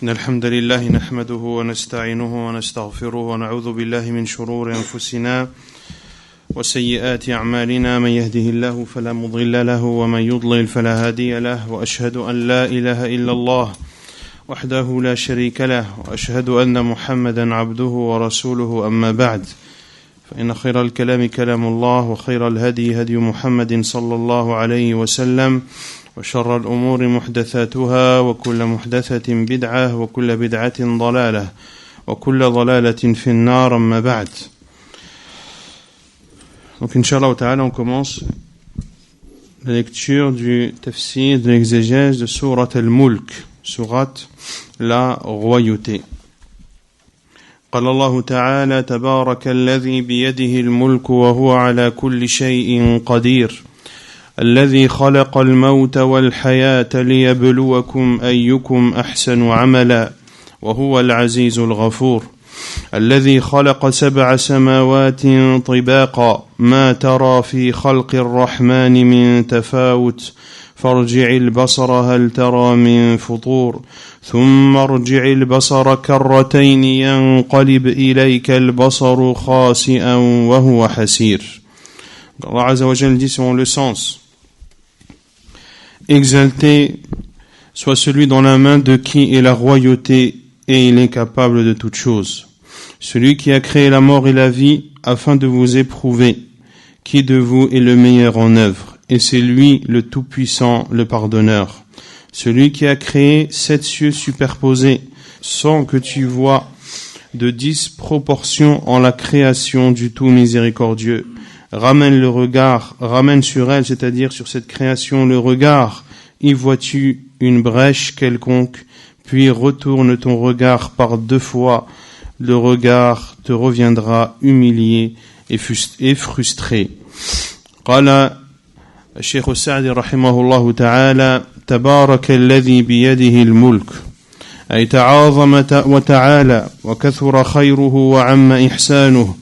إن الحمد لله نحمده ونستعينه ونستغفره ونعوذ بالله من شرور أنفسنا وسيئات أعمالنا من يهده الله فلا مضل له ومن يضلل فلا هادي له وأشهد أن لا إله إلا الله وحده لا شريك له وأشهد أن محمدا عبده ورسوله أما بعد فإن خير الكلام كلام الله وخير الهدي هدي محمد صلى الله عليه وسلم وشر الأمور محدثاتها وكل محدثة بدعة وكل بدعة ضلالة وكل ضلالة في النار أما بعد. Donc Inch'Allah Ta'ala, on commence la lecture du tafsir, de l'exégèse de Surat al-Mulk, Surat la royauté. قال الله تعالى تبارك الذي بيده الملك وهو على كل شيء قدير الذي خلق الموت والحياة ليبلوكم أيكم أحسن عملا وهو العزيز الغفور الذي خلق 7 سماوات طباقا ما ترى في خلق الرحمن من تفاوت فارجع البصر هل ترى من فطور ثم ارجع البصر كرتين ينقلب إليك البصر خاسئا وهو حسير. Allah Azza wa Jalla dit selon le sens: Exalté soit celui dans la main de qui est la royauté et il est capable de toutes choses. Celui qui a créé la mort et la vie afin de vous éprouver qui de vous est le meilleur en œuvre. Et c'est lui le tout-puissant, le pardonneur. Celui qui a créé 7 cieux superposés sans que tu vois de disproportion en la création du tout miséricordieux. Ramène le regard, ramène sur elle, c'est-à-dire sur cette création, le regard. Y vois-tu une brèche quelconque, puis retourne ton regard par 2 fois. Le regard te reviendra humilié et frustré. قال الشيخ السعدي رحمه الله تعالى تبارك الذي بيده الملك أي تعاظم وتعالى وكثر خيره وعم إحسانه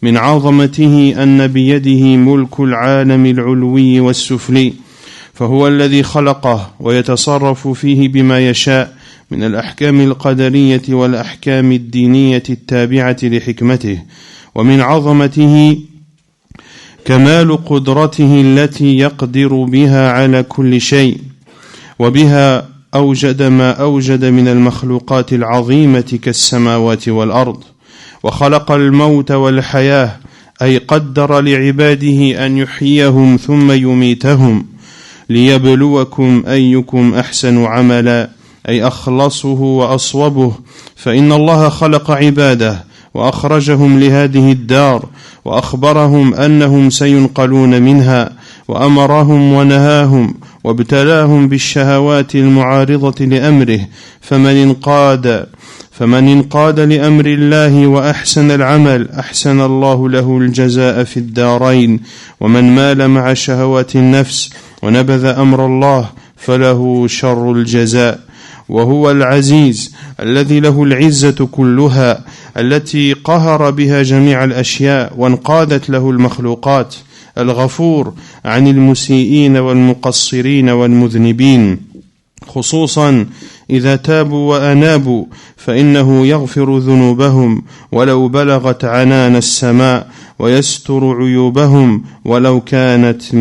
من عظمته أن بيده ملك العالم العلوي والسفلي فهو الذي خلقه ويتصرف فيه بما يشاء من الأحكام القدرية والأحكام الدينية التابعة لحكمته ومن عظمته كمال قدرته التي يقدر بها على كل شيء وبها أوجد ما أوجد من المخلوقات العظيمة كالسماوات والأرض وخلق الموت والحياة أي قدر لعباده أن يحييهم ثم يميتهم ليبلوكم أيكم أحسن عملا أي أخلصه وأصوبه فإن الله خلق عباده وأخرجهم لهذه الدار وأخبرهم أنهم سينقلون منها وأمرهم ونهاهم وابتلاهم بالشهوات المعارضة لأمره فمن انقاد لأمر الله وأحسن العمل أحسن الله له الجزاء في الدارين ومن مال مع شهوات النفس ونبذ أمر الله فله شر الجزاء وهو العزيز الذي له العزة كلها التي قهر بها جميع الأشياء وانقادت له المخلوقات الغفور عن المسيئين والمقصرين والمذنبين خصوصا إذا تابوا وأنابوا فإنه يغفر ذنوبهم ولو بلغت عنان السماء ويستر عيوبهم ولو كانت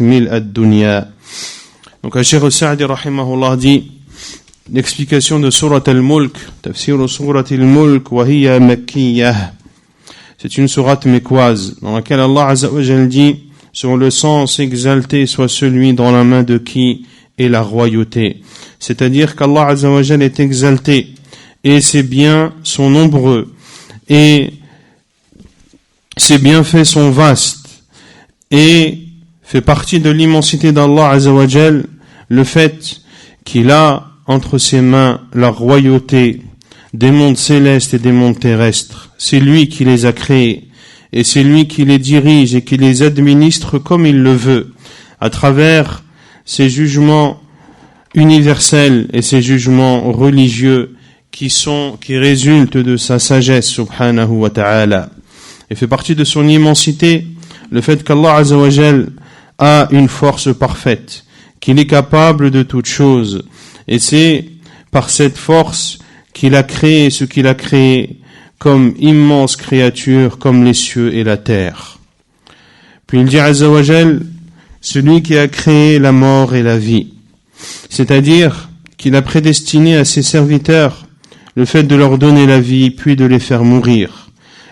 ملء الدنيا. Donc Cheikh al-Sa'di rahimahullah dit l'explication de Surat al-Mulk, tafsir Surat al-Mulk wa hiya makkiyah. C'est une sourate mécoise dans laquelle Allah Azza wa Jalla dit sur le sens exalté soit celui dans la main de qui est la royauté. C'est-à-dire qu'Allah Azza wa Jalla est exalté et ses biens sont nombreux et ses bienfaits sont vastes et fait partie de l'immensité d'Allah Azza wa Jalla le fait qu'il a entre ses mains la royauté des mondes célestes et des mondes terrestres. C'est lui qui les a créés et c'est lui qui les dirige et qui les administre comme il le veut à travers ses jugements universels et ses jugements religieux qui résultent de sa sagesse subhanahu wa ta'ala. Et fait partie de son immensité le fait qu'Allah Azza wa Jalla a une force parfaite, qu'il est capable de toutes choses. Et c'est par cette force qu'il a créé ce qu'il a créé comme immense créature, comme les cieux et la terre. Puis il dit Azza wa Jal, celui qui a créé la mort et la vie, c'est-à-dire qu'il a prédestiné à ses serviteurs le fait de leur donner la vie puis de les faire mourir.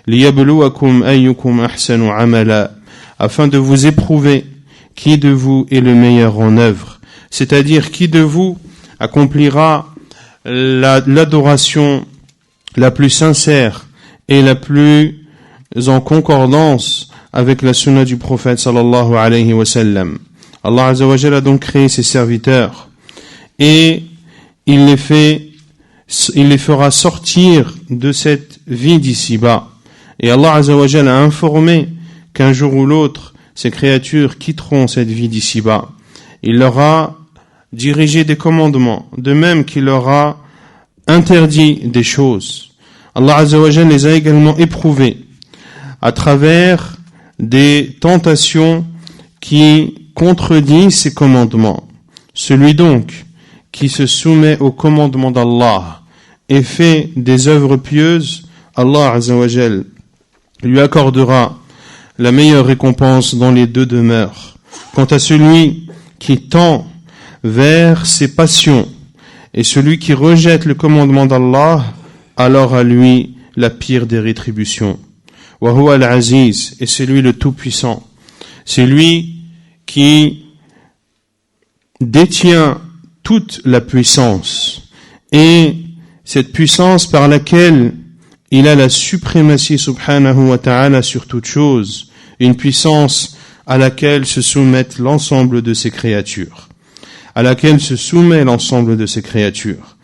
لِيَبْلُوَكُمْ أَيُّكُمْ أَحْسَنُ عَمَلًا, afin de vous éprouver qui de vous est le meilleur en œuvre, c'est-à-dire qui de vous accomplira l'adoration la plus sincère et la plus en concordance avec la sunna du prophète sallallahu alayhi wa sallam. Allah Azza wa Jalla a donc créé ses serviteurs et il les fera sortir de cette vie d'ici-bas. Et Allah Azza wa Jalla a informé qu'un jour ou l'autre, ces créatures quitteront cette vie d'ici-bas. Il leur a dirigé des commandements, de même qu'il leur a interdit des choses. Allah Azza wa Jalla les a également éprouvés à travers des tentations qui contredisent ces commandements. Celui donc qui se soumet aux commandements d'Allah et fait des œuvres pieuses, Allah Azza wa Jalla lui accordera la meilleure récompense dans les deux demeures. Quant à celui qui tend vers ses passions et celui qui rejette le commandement d'Allah, alors à lui la pire des rétributions. Wa huwa al-Aziz, et c'est lui le Tout-Puissant. C'est lui qui détient toute la puissance et cette puissance par laquelle il a la suprématie subhanahu wa ta'ala sur toute chose, une puissance à laquelle se soumettent l'ensemble de ses créatures, à laquelle se soumet l'ensemble de ses créatures.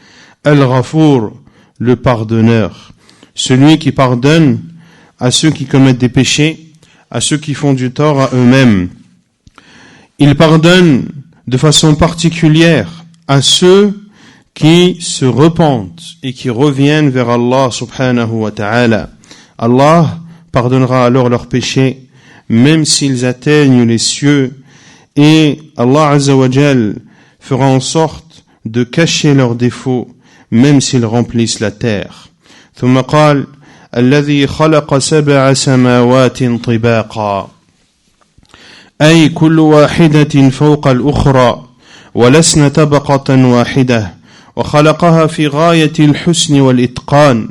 Al-Ghafour, le pardonneur, celui qui pardonne à ceux qui commettent des péchés, à ceux qui font du tort à eux-mêmes. Il pardonne de façon particulière à ceux qui se repentent et qui reviennent vers Allah subhanahu wa ta'ala. Allah pardonnera alors leurs péchés, même s'ils atteignent les cieux, et Allah Azza wa Jal fera en sorte de cacher leurs défauts, même s'ils remplissent la terre. ثم قال الذي خلق 7 سماوات طباقا أي كل واحدة فوق الأخرى ولسن طبقة واحدة وخلقها في غاية الحسن والإتقان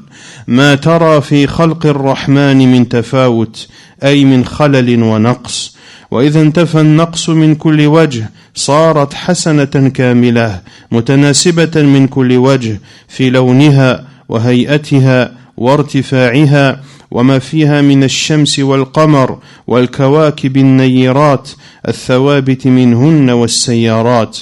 ما ترى في خلق الرحمن من تفاوت أي من خلل ونقص وإذا انتفى النقص من كل وجه صارت حسنة كاملة متناسبة من كل وجه في لونها وهيئتها وارتفاعها وما فيها من الشمس والقمر والكواكب النيرات الثوابت منهن والسيارات.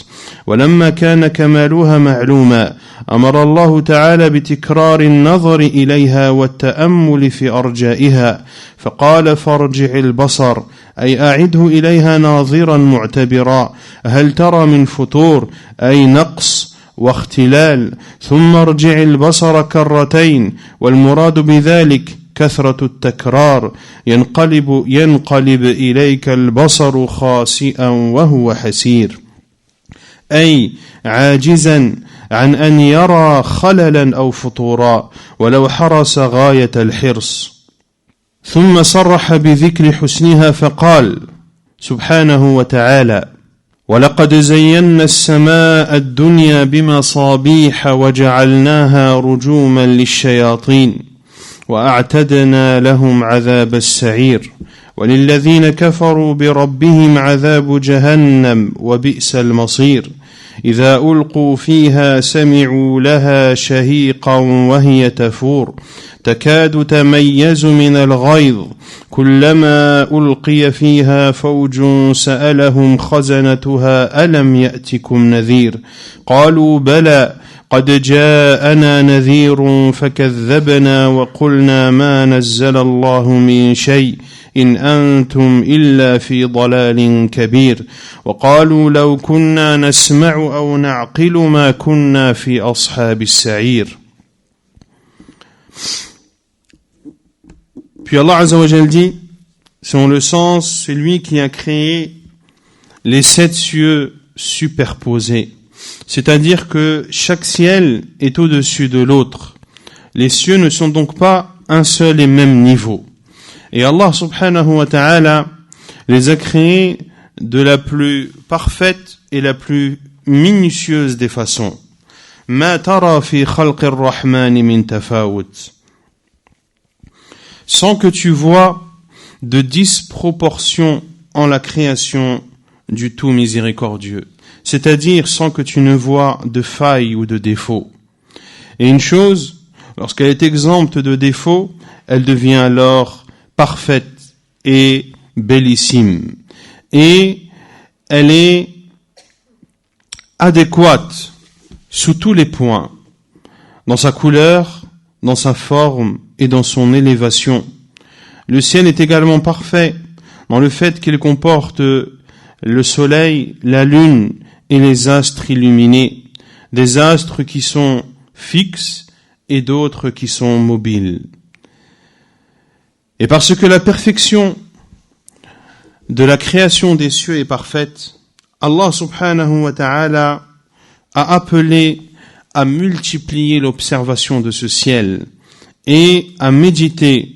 ولما كان كمالها معلوما أمر الله تعالى بتكرار النظر إليها والتأمل في أرجائها فقال فارجع البصر أي أعده إليها ناظرا معتبرا هل ترى من فتور أي نقص واختلال ثم ارجع البصر كرتين والمراد بذلك كثرة التكرار ينقلب إليك البصر خاسئا وهو حسير أي عاجزا عن أن يرى خللا أو فطورا ولو حرص غاية الحرص. ثم صرح بذكر حسنها فقال سبحانه وتعالى ولقد زينا السماء الدنيا بمصابيح وجعلناها رجوما للشياطين وأعتدنا لهم عذاب السعير وللذين كفروا بربهم عذاب جهنم وبئس المصير إذا ألقوا فيها سمعوا لها شهيقا وهي تفور تكاد تميز من الغيظ كلما ألقي فيها فوج سألهم خزنتها ألم يأتكم نذير قالوا بلى قد جاءنا نذير فكذبنا وقلنا ما نزل الله من شيء إن أنتم إلا في ضلال كبير وقالوا لو كنا نسمع أو نعقل ما كنا في أصحاب السعير. Puis Allah Azza wa Jal dit, selon le sens, c'est lui qui a créé les 7 cieux superposés C'est-à-dire que chaque ciel est au-dessus de l'autre. Les cieux ne sont donc pas un seul et même niveau. Et Allah subhanahu wa ta'ala les a créés de la plus parfaite et la plus minutieuse des façons. Ma tara fi khalqi ar-rahmani min tafawut. Sans que tu vois de disproportion en la création du tout miséricordieux. C'est-à-dire sans que tu ne vois de faille ou de défaut. Et une chose, lorsqu'elle est exempte de défaut, elle devient alors parfaite et bellissime. Et elle est adéquate sous tous les points, dans sa couleur, dans sa forme et dans son élévation. Le ciel est également parfait dans le fait qu'il comporte le soleil, la lune et les astres illuminés, des astres qui sont fixes et d'autres qui sont mobiles. Et parce que la perfection de la création des cieux est parfaite, Allah subhanahu wa ta'ala a appelé à multiplier l'observation de ce ciel et à méditer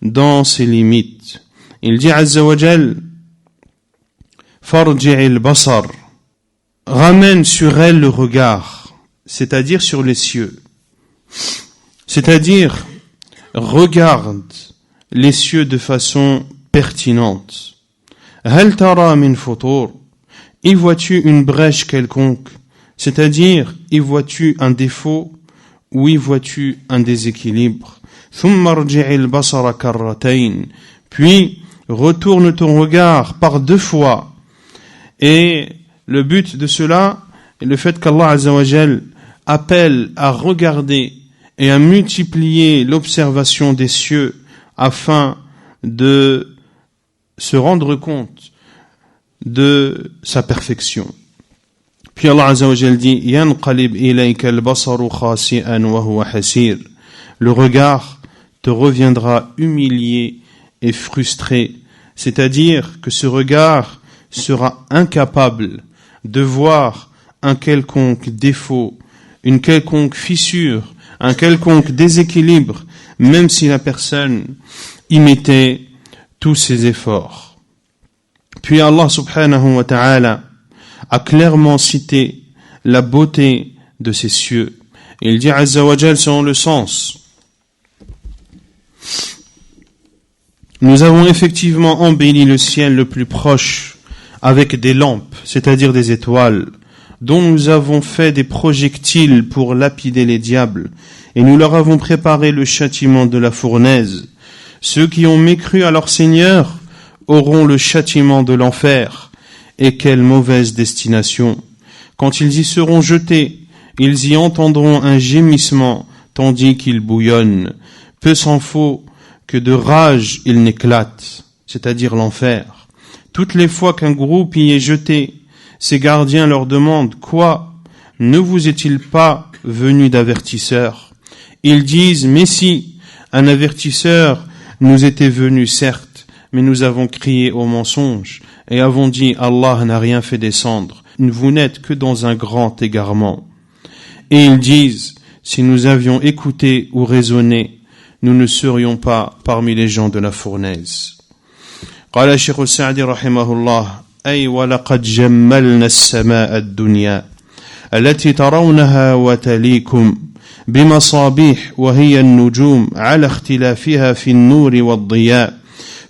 dans ses limites. Il dit Azza wa Jal, Farji'il basar, ramène sur elle le regard, c'est-à-dire sur les cieux. C'est-à-dire, regarde les cieux de façon pertinente. Hal tara min futur, y vois-tu une brèche quelconque? C'est-à-dire, y vois-tu un défaut ou y vois-tu un déséquilibre? Thumma arji'il basara karratayn, puis retourne ton regard par 2 fois. Et le but de cela est le fait qu'Allah Azza wa Jal appelle à regarder et à multiplier l'observation des cieux afin de se rendre compte de sa perfection. Puis Allah Azza wa Jal dit Yanqalib ilayka al-basaru khasi'an wa huwa hasir. Le regard te reviendra humilié et frustré, c'est-à-dire que ce regard sera incapable de voir un quelconque défaut, une quelconque fissure, un quelconque déséquilibre, même si la personne y mettait tous ses efforts. Puis Allah subhanahu wa ta'ala a clairement cité la beauté de ces cieux. Il dit Azza wa Jal selon le sens. Nous avons effectivement embelli le ciel le plus proche avec des lampes, c'est-à-dire des étoiles, dont nous avons fait des projectiles pour lapider les diables, et nous leur avons préparé le châtiment de la fournaise. Ceux qui ont mécru à leur Seigneur auront le châtiment de l'enfer, et quelle mauvaise destination. Quand ils y seront jetés, ils y entendront un gémissement, tandis qu'ils bouillonnent. Peu s'en faut que de rage ils n'éclatent, c'est-à-dire l'enfer. Toutes les fois qu'un groupe y est jeté, ses gardiens leur demandent « Quoi ? Ne vous est-il pas venu d'avertisseur ?» Ils disent « Mais si, un avertisseur nous était venu certes, mais nous avons crié au mensonge et avons dit « Allah n'a rien fait descendre, vous n'êtes que dans un grand égarement. » Et ils disent « Si nous avions écouté ou raisonné, nous ne serions pas parmi les gens de la fournaise. » قال الشيخ السعدي رحمه الله أي ولقد جملنا السماء الدنيا التي ترونها وتليكم بمصابيح وهي النجوم على اختلافها في النور والضياء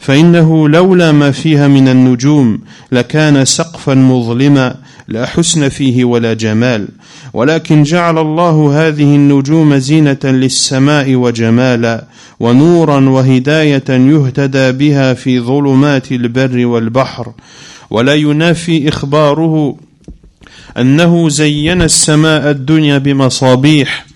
فإنه لولا ما فيها من النجوم لكان سقفا مظلما لا حسن فيه ولا جمال ولكن جعل الله هذه النجوم زينة للسماء وجمالا ونورا وهداية يهتدى بها في ظلمات البر والبحر ولا ينافي إخباره أنه زين السماء الدنيا بمصابيح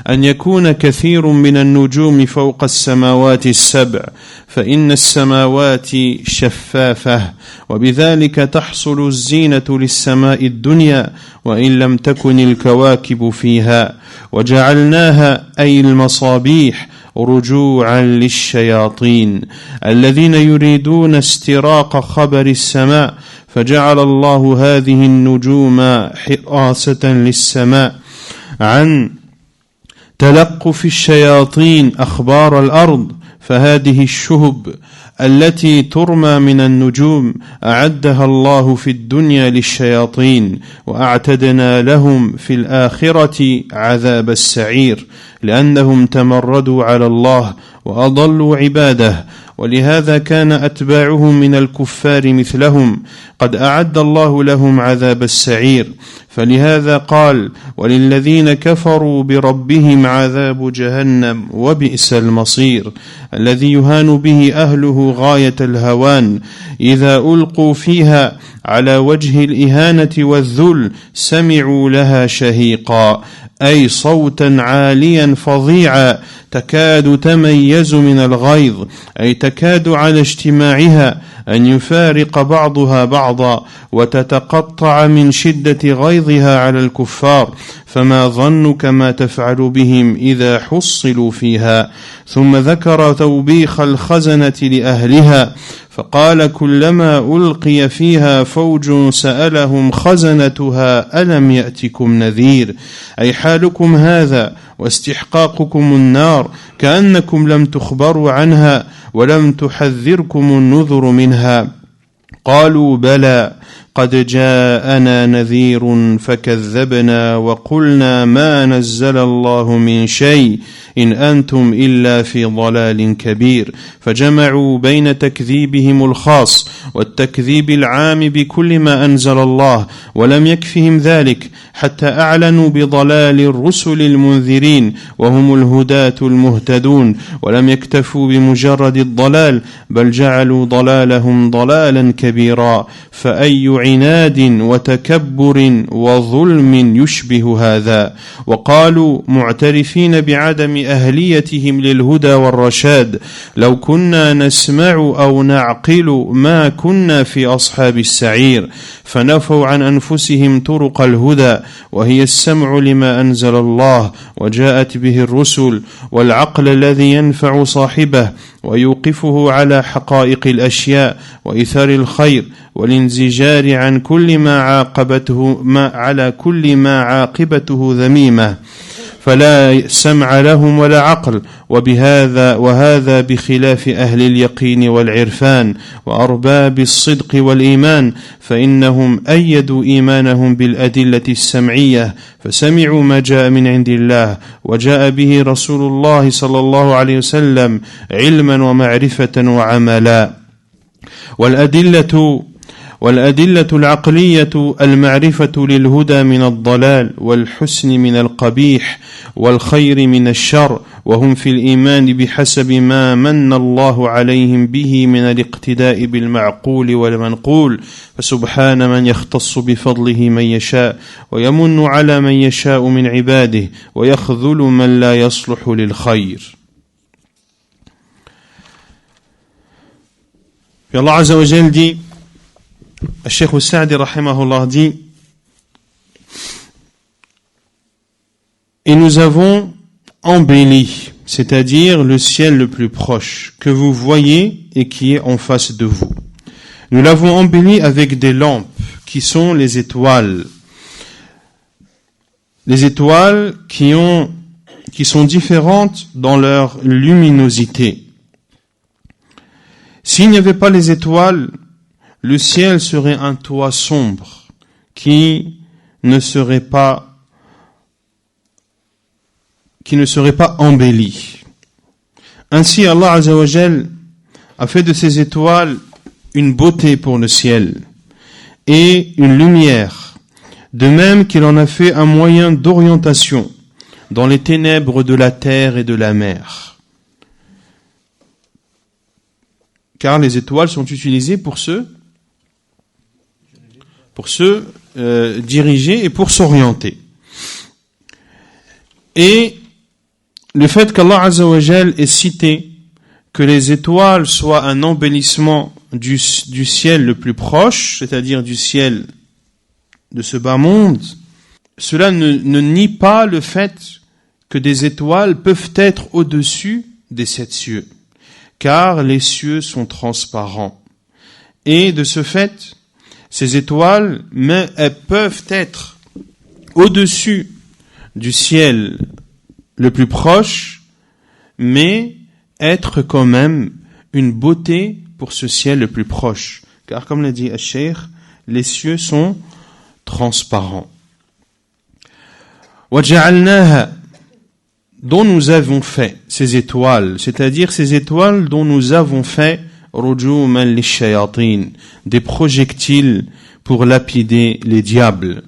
أن يكون كثير من النجوم فوق السماوات السبع فإن السماوات شفافة وبذلك تحصل الزينة للسماء الدنيا وإن لم تكن الكواكب فيها وجعلناها أي المصابيح رجوعا للشياطين الذين يريدون استراق خبر السماء فجعل الله هذه النجوم حراسة للسماء عن تلقف الشياطين أخبار الأرض فهذه الشهب التي ترمى من النجوم أعدها الله في الدنيا للشياطين وأعتدنا لهم في الآخرة عذاب السعير لأنهم تمردوا على الله وأضلوا عباده ولهذا كان أتباعهم من الكفار مثلهم قد أعد الله لهم عذاب السعير فلهذا قال وللذين كفروا بربهم عذاب جهنم وبئس المصير الذي يهان به أهله غاية الهوان إذا ألقوا فيها على وجه الإهانة والذل سمعوا لها شهيقا أي صوتا عاليا فظيعا تكاد تميز من الغيظ أي تكاد على اجتماعها أن يفارق بعضها بعضا وتتقطع من شدة غيظها على الكفار فما ظنك ما تفعل بهم إذا حصلوا فيها ثم ذكر توبيخ الخزنة لأهلها فقال كلما ألقي فيها فوج سألهم خزنتها ألم يأتكم نذير أي حالكم هذا واستحقاقكم النار كأنكم لم تخبروا عنها ولم تحذركم النذر منها قالوا بلى قد جاءنا نذير فكذبنا وقلنا ما نزل الله من شيء إن أنتم إلا في ضلال كبير فجمعوا بين تكذيبهم الخاص والتكذيب العام بكل ما أنزل الله ولم يكفهم ذلك حتى أعلنوا بضلال الرسل المنذرين وهم الهداة المهتدون ولم يكتفوا بمجرد الضلال بل جعلوا ضلالهم ضلالا كبيرا فأي عناد وتكبر وظلم يشبه هذا وقالوا معترفين بعدم أهليتهم للهدى والرشاد لو كنا نسمع أو نعقل ما كنا في أصحاب السعير فنفوا عن أنفسهم طرق الهدى وهي السمع لما أنزل الله وجاءت به الرسل والعقل الذي ينفع صاحبه ويوقفه على حقائق الأشياء وإثار الخير والانزجار عن كل ما عاقبته ذميمة فلا سمع لهم ولا عقل وهذا بخلاف أهل اليقين والعرفان وأرباب الصدق والإيمان فإنهم أيدوا إيمانهم بالأدلة السمعية فسمعوا ما جاء من عند الله وجاء به رسول الله صلى الله عليه وسلم علما ومعرفة وعملا والأدلة العقلية المعرفة للهدى من الضلال والحسن من القبيح والخير من الشر وهم في الإيمان بحسب ما من الله عليهم به من الاقتداء بالمعقول والمنقول فسبحان من يختص بفضله من يشاء ويمن على من يشاء من عباده ويخذل من لا يصلح للخير. Puis Allah Azza wa Jal dit, Cheikh Sa'di rahimahullah dit, et nous avons embelli, c'est-à-dire le ciel le plus proche, que vous voyez et qui est en face de vous. Nous l'avons embelli avec des lampes, qui sont les étoiles. Les étoiles qui sont différentes dans leur luminosité. S'il n'y avait pas les étoiles, le ciel serait un toit sombre qui ne serait pas embelli. Ainsi, Allah Azza wa Jal a fait de ces étoiles une beauté pour le ciel et une lumière, de même qu'il en a fait un moyen d'orientation dans les ténèbres de la terre et de la mer. Car les étoiles sont utilisées pour se diriger et pour s'orienter. Et le fait qu'Allah Azza wa Jal ait cité que les étoiles soient un embellissement du ciel le plus proche, c'est-à-dire du ciel de ce bas monde, cela ne nie pas le fait que des étoiles peuvent être au-dessus des 7 cieux, car les cieux sont transparents. Et de ce fait, ces étoiles, mais elles peuvent être au-dessus du ciel le plus proche, mais être quand même une beauté pour ce ciel le plus proche. Car comme l'a dit Al-Cheikh, les cieux sont transparents. وَجَعَلْنَاهَا, dont nous avons fait ces étoiles, c'est-à-dire ces étoiles dont nous avons fait رُجُومًا لِلشَّيَاطِينَ, des projectiles pour lapider les diables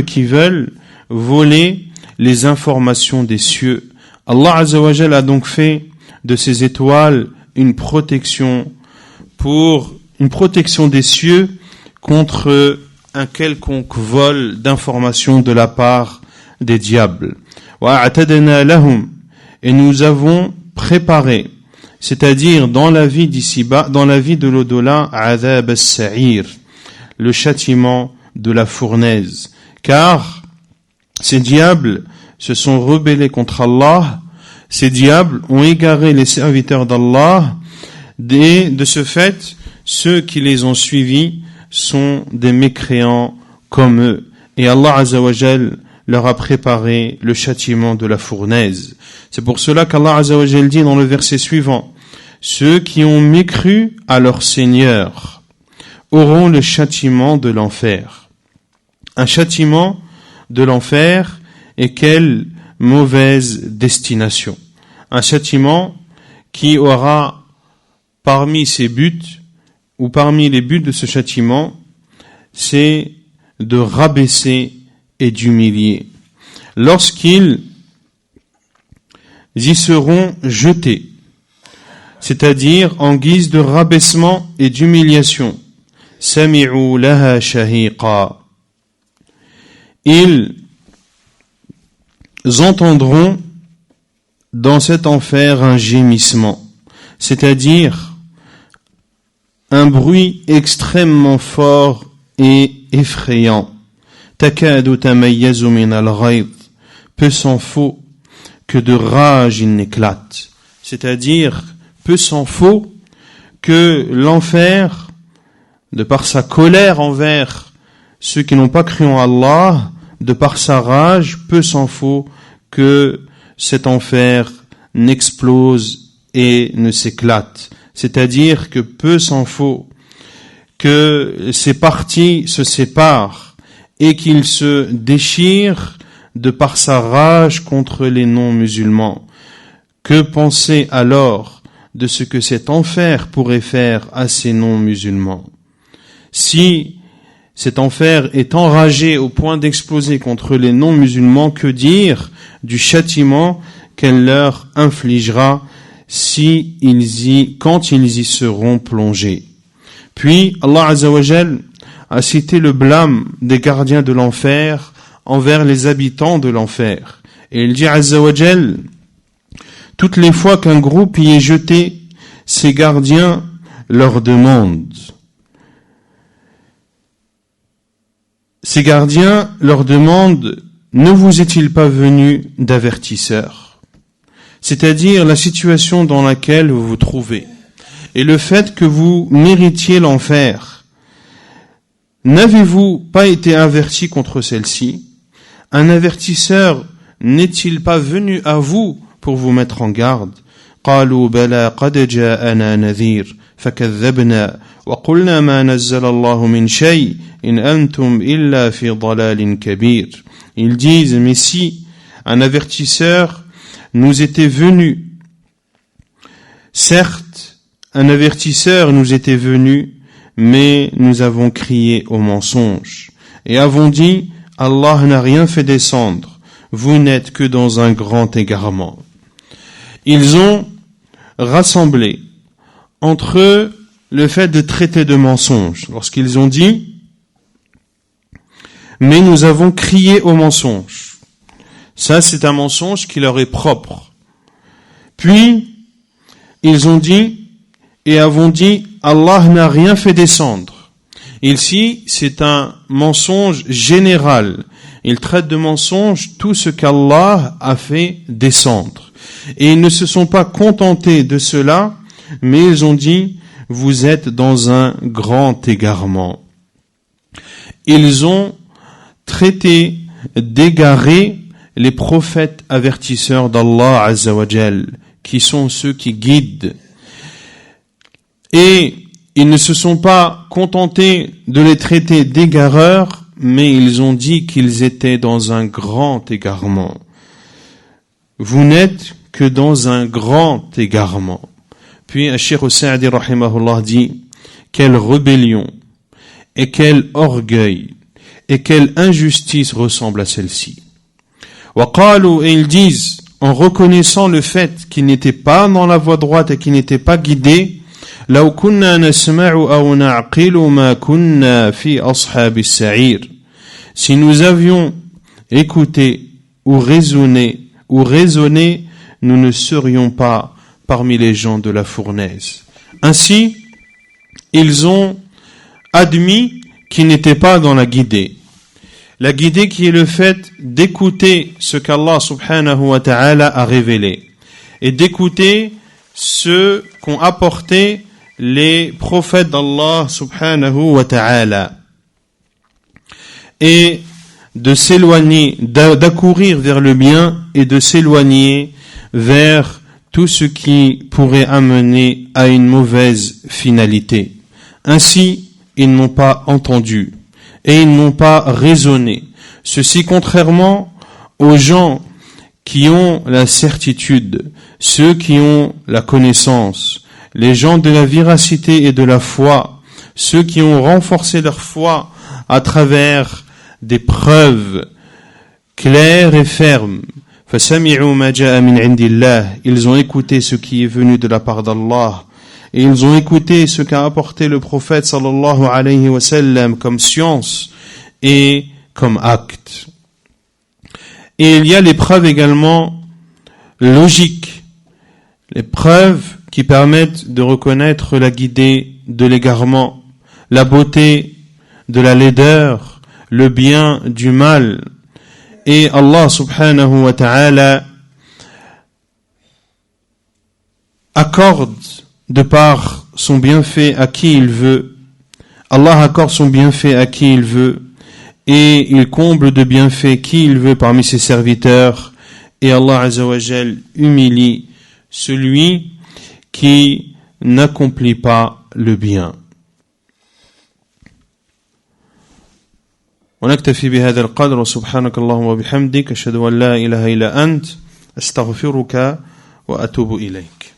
qui veulent voler les informations des cieux. Allah Azza wa Jalla a donc fait de ces étoiles une protection des cieux contre un quelconque vol d'informations de la part des diables. وَأَعْتَدْنَا لَهُمْ, et nous avons préparé, c'est-à-dire dans la vie d'ici-bas, dans la vie de l'au-delà, عَذَابَ السَّعِيرِ, le châtiment de la fournaise. Car ces diables se sont rebellés contre Allah, ces diables ont égaré les serviteurs d'Allah, et de ce fait, ceux qui les ont suivis sont des mécréants comme eux. Et Allah Azza wa Jal leur a préparé le châtiment de la fournaise. C'est pour cela qu'Allah Azza wa Jal dit dans le verset suivant, ceux qui ont mécru à leur Seigneur auront le châtiment de l'enfer. Un châtiment de l'enfer, et quelle mauvaise destination. Un châtiment qui aura parmi ses buts, ou parmi les buts de ce châtiment, c'est de rabaisser et d'humilier. Lorsqu'ils y seront jetés, c'est-à-dire en guise de rabaissement et d'humiliation, sami'u laha shahiqa, ils entendront dans cet enfer un gémissement, c'est-à-dire un bruit extrêmement fort et effrayant. Takadu tamayyazu min al-ghayz, peu s'en faut que de rage il n'éclate, c'est-à-dire peu s'en faut que l'enfer, de par sa colère envers ceux qui n'ont pas cru en Allah, de par sa rage, peu s'en faut que cet enfer n'explose et ne s'éclate. C'est-à-dire que peu s'en faut que ces parties se séparent et qu'il se déchire de par sa rage contre les non-musulmans. Que penser alors de ce que cet enfer pourrait faire à ces non-musulmans? Si cet enfer est enragé au point d'exploser contre les non-musulmans, que dire du châtiment qu'elle leur infligera quand ils y seront plongés? Puis Allah Azza wa Jal a cité le blâme des gardiens de l'enfer envers les habitants de l'enfer. Et il dit Azza wa Jal, toutes les fois qu'un groupe y est jeté, ces gardiens leur demandent. Ces gardiens leur demandent, ne vous est-il pas venu d'avertisseur? C'est-à-dire la situation dans laquelle vous vous trouvez et le fait que vous méritiez l'enfer. N'avez-vous pas été averti contre celle-ci? Un avertisseur n'est-il pas venu à vous pour vous mettre en garde? قالوا بلى قد جاءنا نذير فكذبنا وقلنا ما نزل الله من شيء إن أنتم إلا في ضلال كبير. Ils disent, mais si un avertisseur nous était venu, certes, un avertisseur nous était venu, mais nous avons crié au mensonge et avons dit, Allah n'a rien fait descendre, vous n'êtes que dans un grand égarement. Ils ont rassemblé entre eux le fait de traiter de mensonge, lorsqu'ils ont dit mais nous avons crié au mensonge. Ça, c'est un mensonge qui leur est propre. Puis, ils ont dit et avons dit Allah n'a rien fait descendre. Ici, c'est un mensonge général Ils traitent de mensonge tout ce qu'Allah a fait descendre. Et ils ne se sont pas contentés de cela, mais ils ont dit, vous êtes dans un grand égarement. Ils ont traité d'égarés les prophètes avertisseurs d'Allah Azza wa Jal, qui sont ceux qui guident. Et ils ne se sont pas contentés de les traiter d'égareurs, mais ils ont dit qu'ils étaient dans un grand égarement. Vous n'êtes que dans un grand égarement. Puis Cheikh Sa'di rahimahullah dit, quelle rébellion et quel orgueil et quelle injustice ressemble à celle-ci. Et ils disent, en reconnaissant le fait qu'ils n'étaient pas dans la voie droite et qu'ils n'étaient pas guidés, لو كنا نسمع أو نعقل ما كنا في أصحاب السعير. Si nous avions écouté ou raisonné, nous ne serions pas parmi les gens de la fournaise. Ainsi, ils ont admis qu'ils n'étaient pas dans la guidée. La guidée qui est le fait d'écouter ce qu'Allah subhanahu wa ta'ala a révélé et d'écouter ce qu'ont apporté les prophètes d'Allah subhanahu wa ta'ala et de s'éloigner, d'accourir vers le bien et de s'éloigner vers tout ce qui pourrait amener à une mauvaise finalité. Ainsi, ils n'ont pas entendu et ils n'ont pas raisonné. Ceci contrairement aux gens qui ont la certitude, ceux qui ont la connaissance, les gens de la véracité et de la foi, ceux qui ont renforcé leur foi à travers des preuves claires et fermes. فَسَمِعُوا مَا جَاءَ مِنْ عِنْدِ اللَّهِ. Ils ont écouté ce qui est venu de la part d'Allah. Et ils ont écouté ce qu'a apporté le prophète sallallahu alayhi wa sallam comme science et comme acte. Et il y a les preuves également logiques, les preuves qui permettent de reconnaître la guidée de l'égarement, la beauté de la laideur, le bien du mal. Et Allah subhanahu wa ta'ala accorde de par son bienfait à qui il veut. Allah accorde son bienfait à qui il veut et il comble de bienfaits qui il veut parmi ses serviteurs. Et Allah Azza wa Jal humilie celui qui n'accomplit pas le bien. ونكتفي بهذا القدر وسبحانك اللهم وبحمدك أشهد أن لا إله إلا أنت أستغفرك وأتوب إليك.